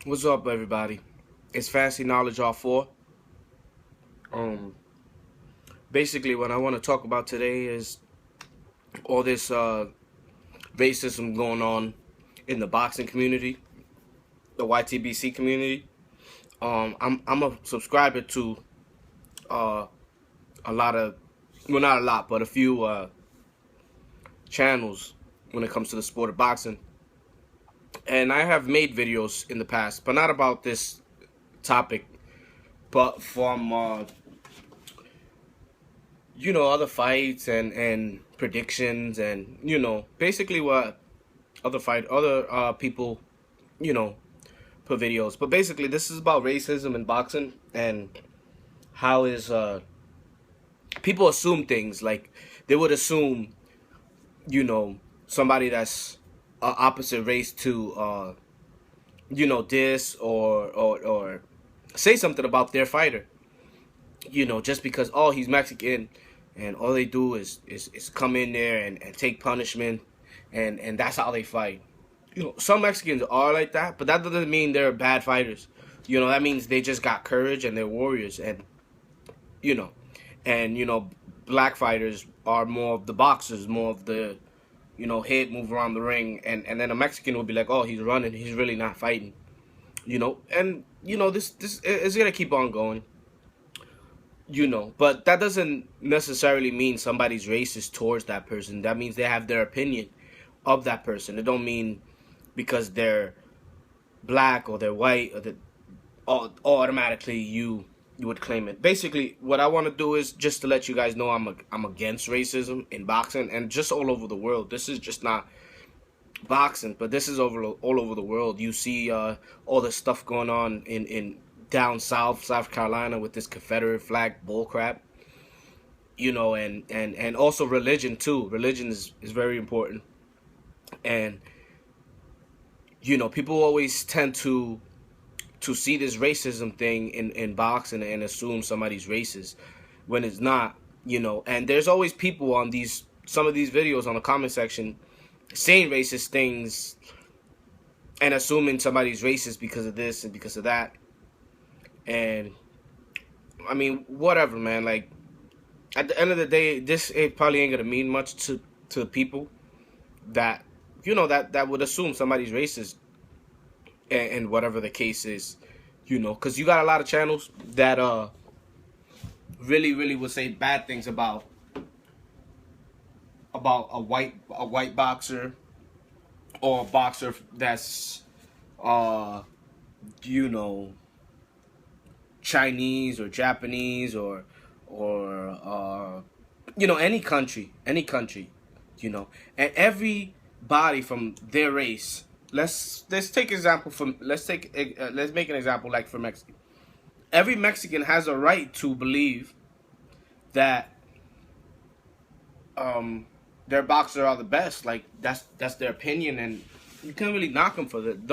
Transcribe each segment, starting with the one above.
What's up, everybody? It's Fancy Knowledge All 4. Um, Basically, what I want to talk about today is all this racism going on in the boxing community, the YTBC community. I'm a subscriber to uh, a lot of, well, not a lot, but a few channels when it comes to the sport of boxing, and I have made videos in the past, but not about this topic, but from other fights and predictions and basically what other people you know put videos. But basically, this is about racism in boxing and how is people assume things like they would assume somebody that's opposite race to diss or say something about their fighter, just because he's Mexican, and all they do is come in there and take punishment, and that's how they fight. Some Mexicans are like that, but that doesn't mean they're bad fighters. That means they just got courage and they're warriors, and you know, and black fighters are more of the boxers, more of the hit, move around the ring, and then a Mexican would be like, oh, he's running, he's really not fighting. And this is gonna keep on going. But that doesn't necessarily mean somebody's racist towards that person. That means they have their opinion of that person. It don't mean because they're black or they're white or automatically you would claim it. Basically, what I want to do is just to let you guys know I'm against racism in boxing and just all over the world. This is just not boxing, but this is all over the world. You see all the stuff going on in down South Carolina with this Confederate flag bullcrap. And also religion too. Religion is very important. And people always tend to see this racism thing in boxing and assume somebody's racist when it's not. And there's always people on some of these videos on the comment section saying racist things and assuming somebody's racist because of this and because of that. And I mean, whatever, man. Like, at the end of the day, it probably ain't gonna mean much to people that that would assume somebody's racist, and whatever the case is, because you got a lot of channels that really would say bad things about a white boxer or a boxer that's you know Chinese or Japanese or any country, and everybody from their race. Let's take example from let's make an example like for Mexico. Every Mexican has a right to believe that their boxers are the best. Like that's their opinion, and you can't really knock them for that.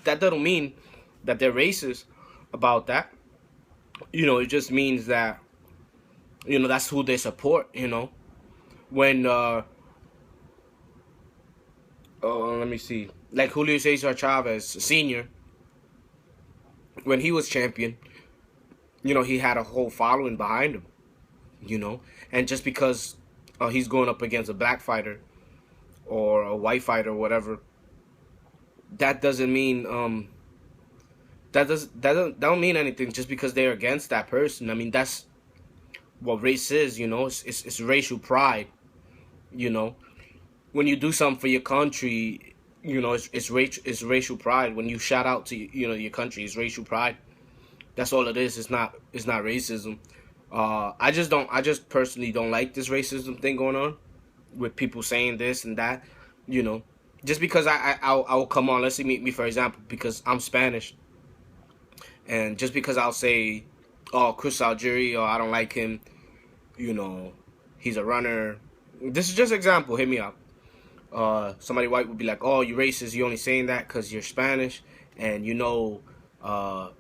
That doesn't mean that they're racist about that. It just means that that's who they support. When let me see, like Julio Cesar Chavez Sr., when he was champion, he had a whole following behind him. And just because he's going up against a black fighter or a white fighter or whatever, that doesn't mean that don't mean anything just because they're against that person. I mean, that's what race is. It's racial pride. When you do something for your country, it's racial pride. When you shout out to your country, it's racial pride. That's all it is. It's not racism. I just personally don't like this racism thing going on with people saying this and that. Just because I'll come on. Let's say me for example, because I'm Spanish, and just because I'll say, oh, Chris Algieri, or I don't like him, he's a runner. This is just example. Hit me up. Somebody white would be like, oh, you racist. You only saying that because you're Spanish, and my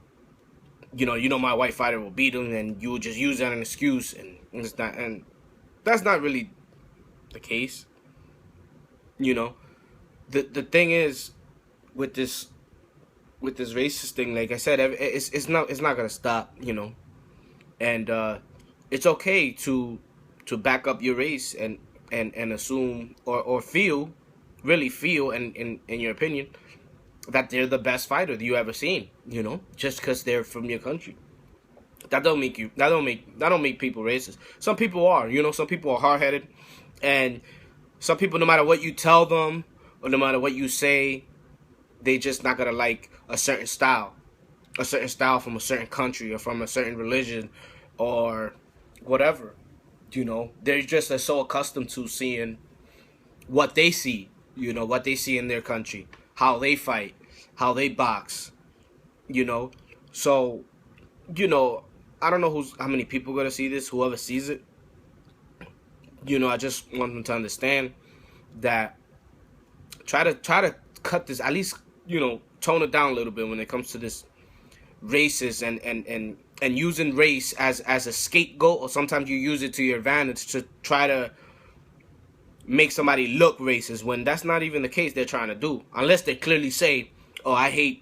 white fighter will beat him, and you will just use that as an excuse, and that's not really the case. The thing is with this with this racist thing, like I said, it's not gonna stop, and it's okay to back up your race and assume or feel, really feel, in your opinion, that they're the best fighter that you ever seen, just because they're from your country. That don't make people racist. Some people are, some people are hard headed, and some people, no matter what you tell them or no matter what you say, they just not gonna like a certain style from a certain country or from a certain religion or whatever. They're just so accustomed to seeing what they see, what they see in their country, how they fight, how they box, So, I don't know how many people are gonna see this. Whoever sees it, I just want them to understand that try to cut this, at least, tone it down a little bit when it comes to this racist and using race as a scapegoat, or sometimes you use it to your advantage to try to make somebody look racist when that's not even the case they're trying to do, unless they clearly say, oh, I hate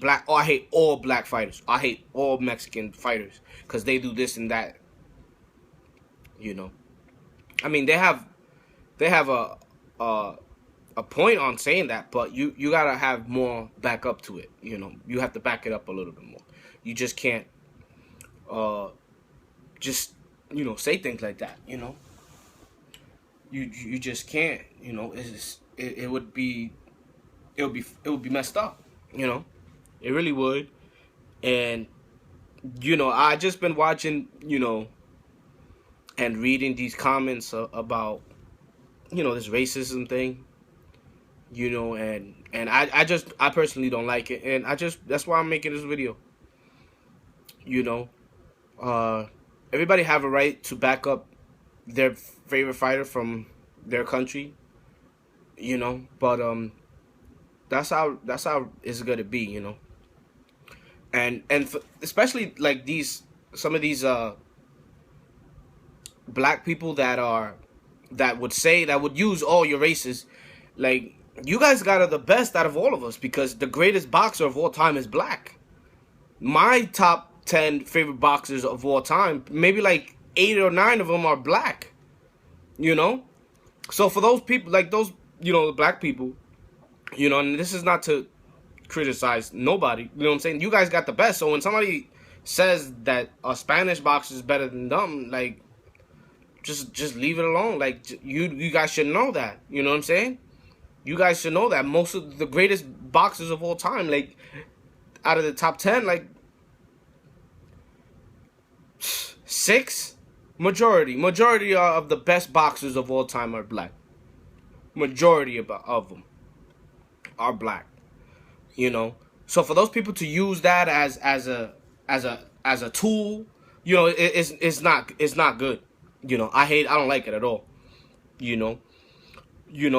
black, or I hate all black fighters, I hate all Mexican fighters because they do this and that. I mean, they have a point on saying that, but you gotta have more back up to it. You have to back it up a little bit more. You just can't just say things like that. You just can't. It would be messed up. It really would. And I just been watching and reading these comments about this racism thing. And I personally don't like it, and that's why I'm making this video. Everybody have a right to back up their favorite fighter from their country, but that's how it's gonna be, and especially like some of these black people that would use all your races. Like, you guys got the best out of all of us, because the greatest boxer of all time is black. My top 10 favorite boxers of all time, maybe like 8 or 9 of them are black. So for those people, like those, black people, and this is not to criticize nobody, you know what I'm saying? You guys got the best. So when somebody says that a Spanish boxer is better than them, like, just leave it alone. Like, you guys should know that. You know what I'm saying? You guys should know that most of the greatest boxers of all time, like, out of the top 10, like, 6, majority of the best boxers of all time are black. Majority of them are black. So for those people to use that as a tool, it's not good. I don't like it at all.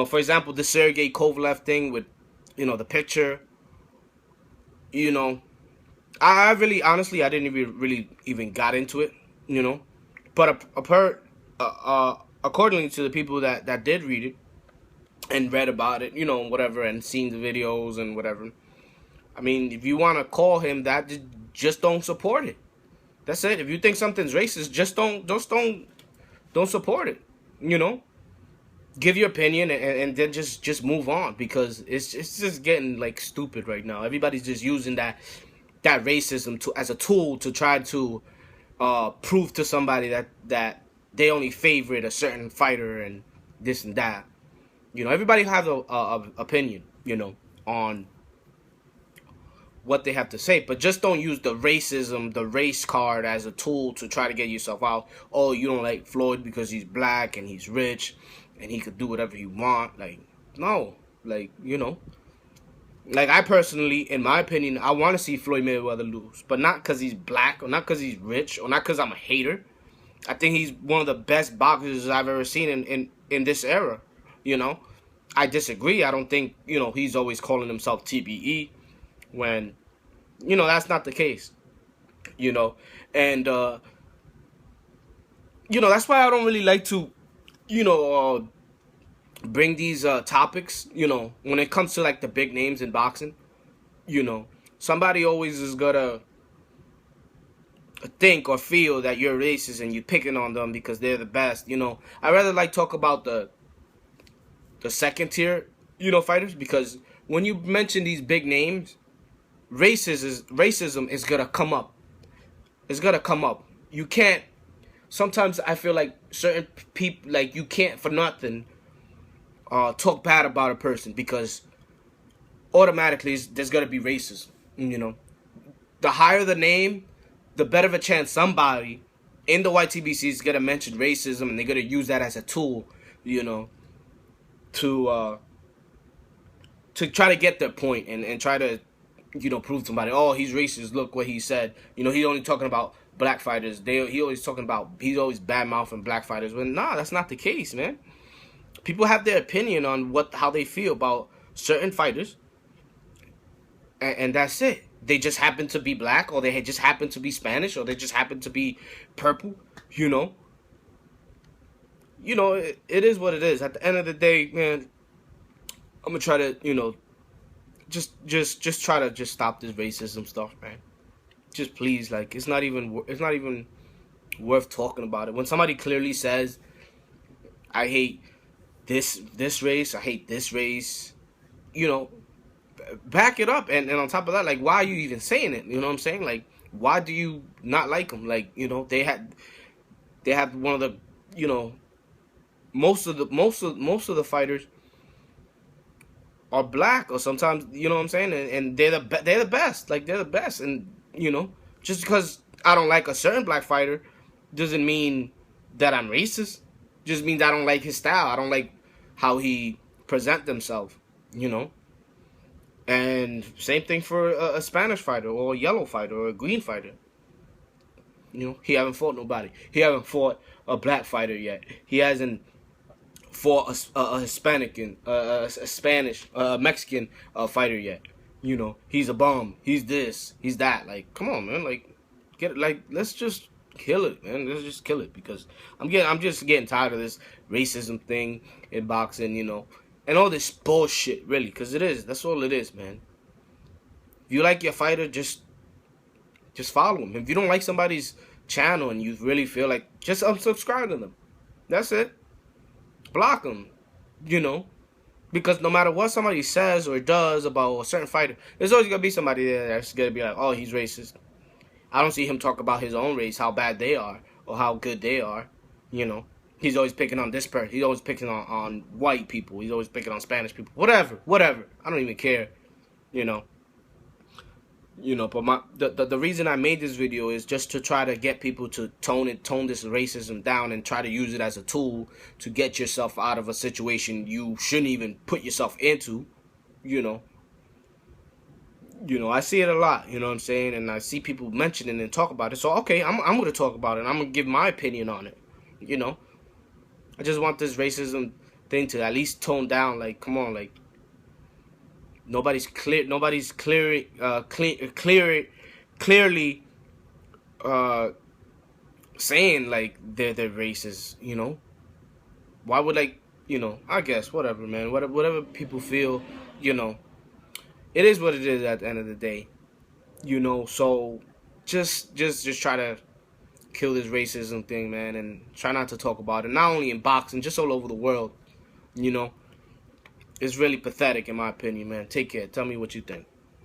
For example, the Sergey Kovalev thing with, the picture. I really, honestly, I didn't even got into it. But accordingly to the people that did read it and read about it, whatever, and seen the videos and whatever. I mean, if you want to call him that, just don't support it. That's it. If you think something's racist, just don't support it. Give your opinion and then just move on, because it's just getting like stupid right now. Everybody's just using that racism as a tool to try to prove to somebody that they only favorite a certain fighter and this and that. Everybody has a opinion, on what they have to say, but just don't use the racism, the race card as a tool to try to get yourself out. Oh, you don't like Floyd because he's black and he's rich and he could do whatever he want. Like, no. Like, like, I personally, in my opinion, I want to see Floyd Mayweather lose, but not because he's black or not because he's rich or not because I'm a hater. I think he's one of the best boxers I've ever seen in this era. I disagree. I don't think, he's always calling himself TBE when, that's not the case. And, that's why I don't really like to, bring these topics, when it comes to like the big names in boxing, somebody always is gonna think or feel that you're racist and you're picking on them because they're the best. I rather like talk about the second tier, fighters, because when you mention these big names, racism is gonna come up. It's gonna come up. You can't. Sometimes I feel like certain people, like, you can't for nothing talk bad about a person, because automatically there's gonna be racism. The higher the name, the better of a chance somebody in the YTBC is gonna mention racism, and they're gonna use that as a tool, to try to get their point, and try to, prove to somebody, oh, he's racist. Look what he said. He's only talking about black fighters. He's always bad mouthing black fighters. But nah, that's not the case, man. People have their opinion on how they feel about certain fighters, and that's it. They just happen to be black, or they just happen to be Spanish, or they just happen to be purple. It is what it is. At the end of the day, man, I'm gonna try to, just try to just stop this racism stuff, man. Just please, like, it's not even worth talking about it. When somebody clearly says, I hate this race, I hate this race, back it up, and on top of that, like, why are you even saying it? You know what I'm saying? Like, why do you not like them? Like, they have one of the, most of the fighters are black, or sometimes, you know what I'm saying, and they're the best. Like, they're the best. And just because I don't like a certain black fighter doesn't mean that I'm racist. Just means I don't like his style. I don't like how he present himself. And same thing for a Spanish fighter, or a yellow fighter, or a green fighter. He haven't fought nobody. He haven't fought a black fighter yet. He hasn't fought a Hispanic, a Spanish, Mexican fighter yet. He's a bum. He's this. He's that. Like, come on, man. Like, let's just kill it, man. Let's just kill it, because I'm just getting tired of this racism thing in boxing, and all this bullshit, really, because it is. That's all it is, man. If you like your fighter, just follow him. If you don't like somebody's channel and you really feel like, just unsubscribe to them. That's it. Block them, because no matter what somebody says or does about a certain fighter, there's always going to be somebody there that's going to be like, oh, he's racist. I don't see him talk about his own race, how bad they are, or how good they are. He's always picking on this person. He's always picking on white people. He's always picking on Spanish people. Whatever. I don't even care. But the reason I made this video is just to try to get people to tone this racism down, and try to use it as a tool to get yourself out of a situation you shouldn't even put yourself into. I see it a lot, you know what I'm saying, and I see people mention it and talk about it. So okay, I'm going to talk about it. I'm going to give my opinion on it. I just want this racism thing to at least tone down. Like, come on, like, nobody's clearly saying like they're racist. Why would, like, I guess whatever, man. Whatever people feel, it is what it is at the end of the day. So just try to kill this racism thing, man, and try not to talk about it. Not only in boxing, just all over the world. It's really pathetic, in my opinion, man. Take care. Tell me what you think.